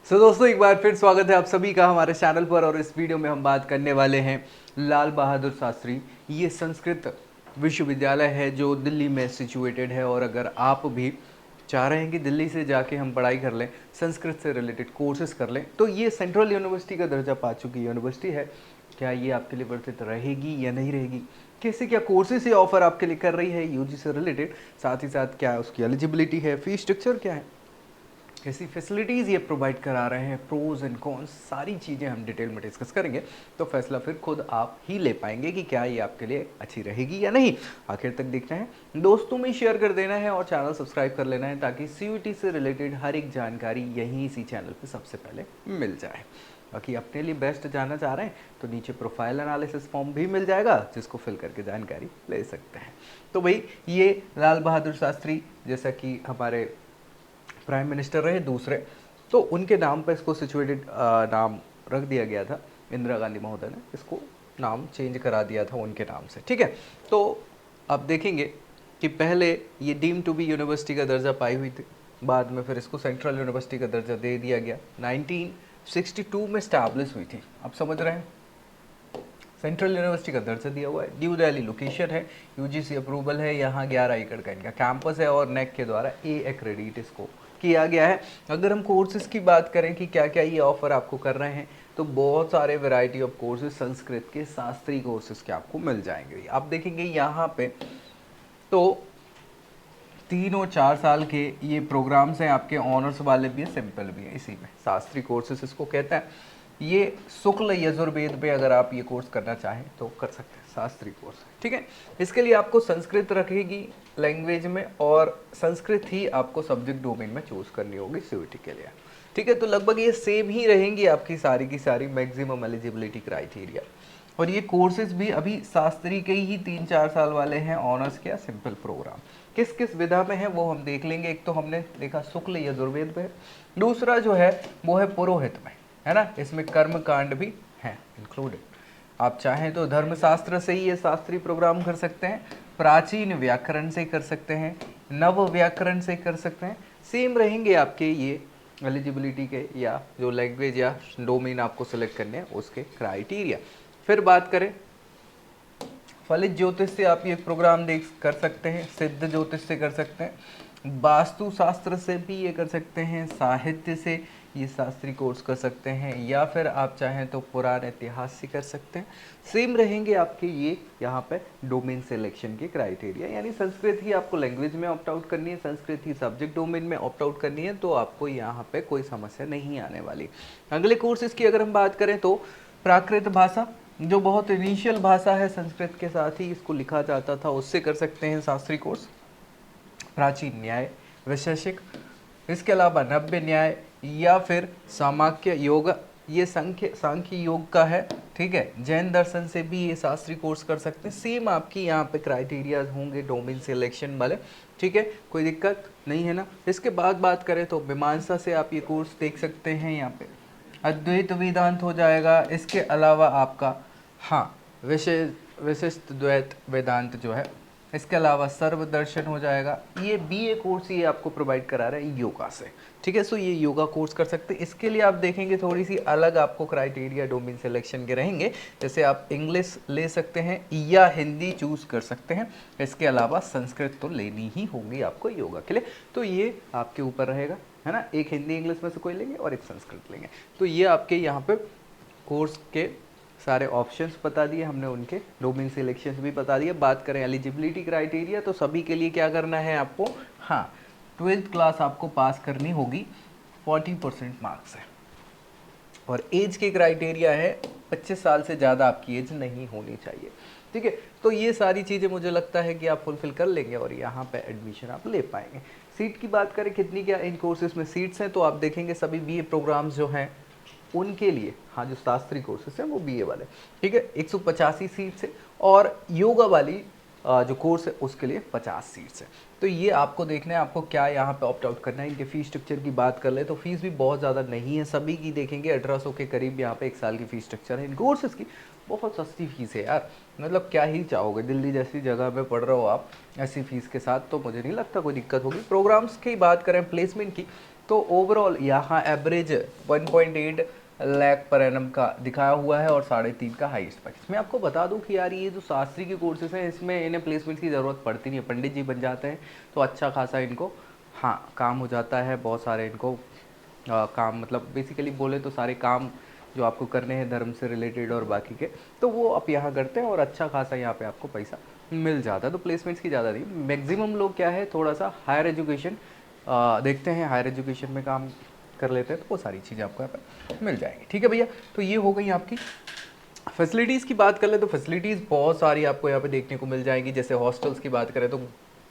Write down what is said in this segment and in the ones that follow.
दोस्तों एक बार फिर स्वागत है आप सभी का हमारे चैनल पर। और इस वीडियो में हम बात करने वाले हैं लाल बहादुर शास्त्री। ये संस्कृत विश्वविद्यालय है जो दिल्ली में सिचुएटेड है। और अगर आप भी चाह रहे हैं कि दिल्ली से जाके हम पढ़ाई कर लें, संस्कृत से रिलेटेड कोर्सेज कर लें, तो ये सेंट्रल यूनिवर्सिटी का दर्जा पा चुकी यूनिवर्सिटी है। क्या ये आपके लिए वर्थ इट रहेगी या नहीं रहेगी, कैसे क्या कोर्सेज ये ऑफर आपके लिए कर रही है यूजी से रिलेटेड, साथ ही साथ क्या उसकी एलिजिबिलिटी है, फीस स्ट्रक्चर क्या है, कैसी फैसिलिटीज़ ये प्रोवाइड करा रहे हैं, प्रोज एंड कॉन्स, सारी चीज़ें हम डिटेल में डिस्कस करेंगे। तो फैसला फिर खुद आप ही ले पाएंगे कि क्या ये आपके लिए अच्छी रहेगी या नहीं। आखिर तक देखना है, दोस्तों में शेयर कर देना है और चैनल सब्सक्राइब कर लेना है ताकि सीयूईटी से रिलेटेड हर एक जानकारी यहीं इसी चैनल पर सबसे पहले मिल जाए। बाकी अपने लिए बेस्ट जानना चाह रहे हैं तो नीचे प्रोफाइल एनालिसिस फॉर्म भी मिल जाएगा, जिसको फिल करके जानकारी ले सकते हैं। तो भाई ये लाल बहादुर शास्त्री जैसा कि हमारे प्राइम मिनिस्टर रहे दूसरे, तो उनके नाम पर इसको सिचुएटेड नाम रख दिया गया था। इंदिरा गांधी महोदय ने इसको नाम चेंज करा दिया था उनके नाम से, ठीक है। तो अब देखेंगे कि पहले ये डीम टू बी यूनिवर्सिटी का दर्जा पाई हुई थी, बाद में फिर इसको सेंट्रल यूनिवर्सिटी का दर्जा दे दिया गया। 1962 में स्टैब्लिश हुई थी, आप समझ रहे हैं। सेंट्रल यूनिवर्सिटी का दर्जा दिया हुआ है, न्यू दिल्ली लोकेशन है, यूजीसी अप्रूवल है, यहाँ 11 एकड़ का इनका कैंपस है और नेक के द्वारा ए एक्रेडिट इसको किया गया है। अगर हम कोर्सेज की बात करें कि क्या क्या ये ऑफर आपको कर रहे हैं, तो बहुत सारे वैरायटी ऑफ कोर्सेज संस्कृत के शास्त्रीय कोर्सेज के आपको मिल जाएंगे। आप देखेंगे यहाँ पे तो 3 और 4 साल के ये प्रोग्राम्स हैं आपके, ऑनर्स वाले भी हैं, सिंपल भी हैं। इसी में शास्त्रीय कोर्सेज इसको कहते हैं। ये शुक्ल यजुर्वेद पे अगर आप ये कोर्स करना चाहें तो कर सकते हैं, शास्त्रीय कोर्स, ठीक है। इसके लिए आपको संस्कृत रखेगी लैंग्वेज में और संस्कृत ही आपको सब्जेक्ट डोमेन में चूज करनी होगी सीयूईटी के लिए, ठीक है। तो लगभग ये सेम ही रहेंगी आपकी सारी की सारी मैक्सिमम एलिजिबिलिटी क्राइटेरिया। और ये कोर्सेज भी अभी शास्त्री के ही 3-4 साल वाले हैं, ऑनर्स के या सिंपल प्रोग्राम। किस किस विधा में है वो हम देख लेंगे। एक तो हमने देखा शुक्ल यजुर्वेद में, दूसरा जो है वो है पुरोहित में, है ना। इसमें कर्म कांड भी है इंक्लूडेड। आप चाहें तो धर्मशास्त्र से ही ये शास्त्रीय प्रोग्राम कर सकते हैं, प्राचीन व्याकरण से कर सकते हैं, नव व्याकरण से कर सकते हैं। सेम रहेंगे आपके ये एलिजिबिलिटी के या जो लैंग्वेज या डोमेन आपको सेलेक्ट करने हैं उसके क्राइटेरिया। फिर बात करें फलित ज्योतिष से आप ये प्रोग्राम देख कर सकते हैं, सिद्ध ज्योतिष से कर सकते हैं, वास्तु शास्त्र से भी ये कर सकते हैं, साहित्य से ये शास्त्रीय कोर्स कर सकते हैं, या फिर आप चाहें तो पुराण इतिहास से कर सकते हैं। सेम रहेंगे आपके ये यहाँ पे डोमेन सिलेक्शन के क्राइटेरिया, यानी संस्कृत ही आपको लैंग्वेज में ऑप्ट आउट करनी है, संस्कृत ही सब्जेक्ट डोमेन में ऑप्ट आउट करनी है, तो आपको यहाँ पे कोई समस्या नहीं आने वाली। अगले कोर्सेज की अगर हम बात करें तो प्राकृत भाषा, जो बहुत इनिशियल भाषा है संस्कृत के साथ ही इसको लिखा जाता था, उससे कर सकते हैं शास्त्रीय कोर्स। प्राचीन न्याय वैशेषिक, इसके अलावा नव्य न्याय या फिर सामाख्य योग, ये सांख्य योग का है, ठीक है। जैन दर्शन से भी ये शास्त्रीय कोर्स कर सकते हैं। सेम आपकी यहाँ पे क्राइटेरिया होंगे डोमेन सिलेक्शन वाले, ठीक है, कोई दिक्कत नहीं है ना। इसके बाद बात करें तो मीमांसा से आप ये कोर्स देख सकते हैं, यहाँ पे अद्वैत वेदांत हो जाएगा। इसके अलावा आपका विशिष्ट द्वैत वेदांत जो है, इसके अलावा सर्व दर्शन हो जाएगा। ये बीए कोर्स ये आपको प्रोवाइड करा रहा है योगा से, ठीक है। सो ये योगा कोर्स कर सकते हैं। इसके लिए आप देखेंगे थोड़ी सी अलग आपको क्राइटेरिया डोमेन सिलेक्शन के रहेंगे, जैसे आप इंग्लिश ले सकते हैं या हिंदी चूज कर सकते हैं। इसके अलावा संस्कृत तो लेनी ही होगी आपको योगा के लिए, तो ये आपके ऊपर रहेगा, है ना। एक हिंदी इंग्लिश में से कोई लेंगे और एक संस्कृत लेंगे। तो ये आपके यहाँ पे कोर्स के सारे ऑप्शंस बता दिए हमने, उनके डोमेन सिलेक्शंस भी बता दिए। बात करें एलिजिबिलिटी क्राइटेरिया, तो सभी के लिए क्या करना है आपको, 12th क्लास आपको पास करनी होगी 40% मार्क्स है। और एज के क्राइटेरिया है 25 साल से ज़्यादा आपकी एज नहीं होनी चाहिए, ठीक है। तो ये सारी चीज़ें मुझे लगता है कि आप फुलफिल कर लेंगे और यहाँ पे एडमिशन आप ले पाएंगे। सीट की बात करें कितनी क्या इन कोर्सेज में सीट्स हैं, तो आप देखेंगे सभी बीए प्रोग्राम्स जो हैं उनके लिए, जो शास्त्रीय कोर्सेज हैं वो बीए वाले, ठीक है, 185 सीट्स है। और योगा वाली जो कोर्स है उसके लिए 50 सीट्स है। तो ये आपको देखना है आपको क्या यहाँ पे ऑप्ट आउट करना है। इनके फीस स्ट्रक्चर की बात कर ले तो फीस भी बहुत ज़्यादा नहीं है, सभी की देखेंगे 1800 के करीब यहाँ पे 1 साल की फीस स्ट्रक्चर है। इन कोर्सेज की बहुत सस्ती फीस है यार, मतलब क्या ही चाहोगे, दिल्ली जैसी जगह में पढ़ रहे हो आप ऐसी फीस के साथ, तो मुझे नहीं लगता कोई दिक्कत होगी। प्रोग्राम्स की बात करें प्लेसमेंट की, तो ओवरऑल यहाँ एवरेज 1.8 लाख पर एनम का दिखाया हुआ है और 3.5 का हाईएस्ट पैकेज। मैं आपको बता दूं कि यार ये जो शास्त्री के कोर्सेज हैं इसमें इन्हें प्लेसमेंट की ज़रूरत पड़ती नहीं है, पंडित जी बन जाते हैं तो अच्छा खासा इनको काम हो जाता है। बहुत सारे इनको काम मतलब बेसिकली बोले तो सारे काम जो आपको करने हैं धर्म से रिलेटेड और बाकी के, तो वो आप यहाँ करते हैं और अच्छा खासा यहाँ पे आपको पैसा मिल जाता है। तो प्लेसमेंट्स की ज़्यादा नहीं, मैक्सिमम लोग क्या है थोड़ा सा हायर एजुकेशन देखते हैं, हायर एजुकेशन में काम कर लेते हैं तो वो सारी चीज़ें आपको यहाँ पर मिल जाएंगी। ठीक है भैया, तो ये हो गई आपकी फैसिलिटीज़ की बात कर ले तो फैसिलिटीज़ बहुत सारी आपको यहाँ पे देखने को मिल जाएंगी। जैसे हॉस्टल्स की बात करें तो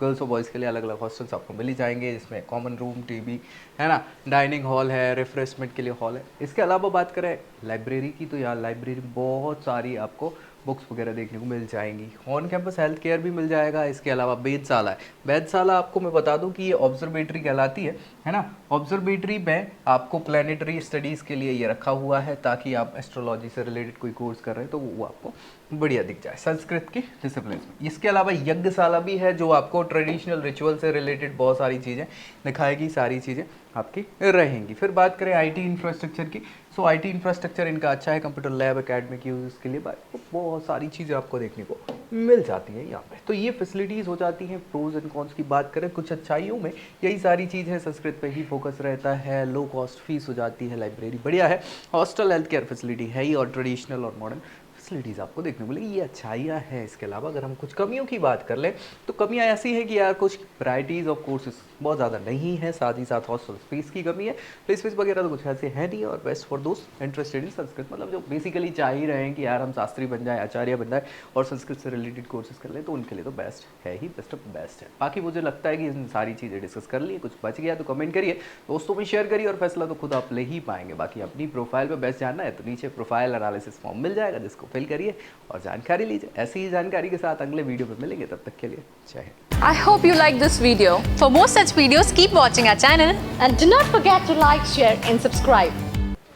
गर्ल्स और बॉयज़ के लिए अलग अलग हॉस्टल्स आपको मिल ही जाएंगे, जिसमें कॉमन रूम, टीवी है ना, डाइनिंग हॉल है, रिफ्रेशमेंट के लिए हॉल है। इसके अलावा बात करें लाइब्रेरी की तो यहाँ लाइब्रेरी बहुत सारी आपको बुक्स वगैरह देखने को मिल जाएंगी। ऑन कैंपस हेल्थ केयर भी मिल जाएगा। इसके अलावा वेधशाला है। वेधशाला आपको मैं बता दूं कि ये ऑब्जर्वेटरी कहलाती है ना। ऑब्जर्वेटरी में आपको प्लानिटरी स्टडीज़ के लिए ये रखा हुआ है ताकि आप एस्ट्रोलॉजी से रिलेटेड कोई कोर्स कर रहे हैं तो वो आपको बढ़िया दिख जाए संस्कृत की डिसिप्लिन में। इसके अलावा यज्ञशाला भी है जो आपको ट्रेडिशनल रिचुअल से रिलेटेड बहुत सारी चीज़ें दिखाएगी, सारी चीज़ें आपकी रहेंगी। फिर बात करें आईटी इंफ्रास्ट्रक्चर की, सो आईटी इंफ्रास्ट्रक्चर इनका अच्छा है, कंप्यूटर लैब, एकेडमिक यूज़ के लिए बहुत सारी चीज़ें आपको देखने को मिल जाती हैं यहाँ पे। तो ये फैसिलिटीज़ हो जाती हैं। प्रोज एंड कॉन्स की बात करें कुछ अच्छाइयों में यही सारी चीज़ है, संस्कृत पे ही फोकस रहता है, लो कॉस्ट फीस हो जाती है, लाइब्रेरी बढ़िया है, हॉस्टल हेल्थ केयर फैसिलिटी है ही और ट्रेडिशनल और मॉडर्न फैसिलिटीज़ आपको देखने को मिलेगी। ये अच्छाइयाँ हैं। इसके अलावा अगर हम कुछ कमियों की बात कर लें तो कमियाँ ऐसी हैं कि यार कुछ वैराइटीज़ ऑफ कोर्सेज बहुत ज़्यादा नहीं है, साथ ही साथ हॉस्टल स्पेस की कमी है, प्लेस स्पेस वगैरह तो कुछ ऐसे है नहीं। और बेस्ट फॉर दोस्त इंटरेस्टेड इन संस्कृत, मतलब जो बेसिकली चाह ही रहे हैं कि यार हम शास्त्री बन जाए, आचार्य बन जाए और संस्कृत से रिलेटेड कोर्सेज कर लें, तो उनके लिए तो बेस्ट है ही, बेस्ट ऑफ बेस्ट है। बाकी मुझे लगता है कि इन सारी चीज़ें डिस्कस कर लिए, कुछ बच गया तो कमेंट करिए, दोस्तों में शेयर करिए और फैसला तो खुद आप ले ही पाएंगे। बाकी अपनी प्रोफाइल पर बेस्ट जानना है तो नीचे प्रोफाइल एनालिसिस फॉर्म मिल जाएगा, जिसको फिल करिए और जानकारी लीजिए। ऐसी ही जानकारी के साथ अगले वीडियो में मिलेंगे, तब तक के लिए जय Hind. I hope you like this video. For more such videos, keep watching our channel. And do not forget to like, share and subscribe.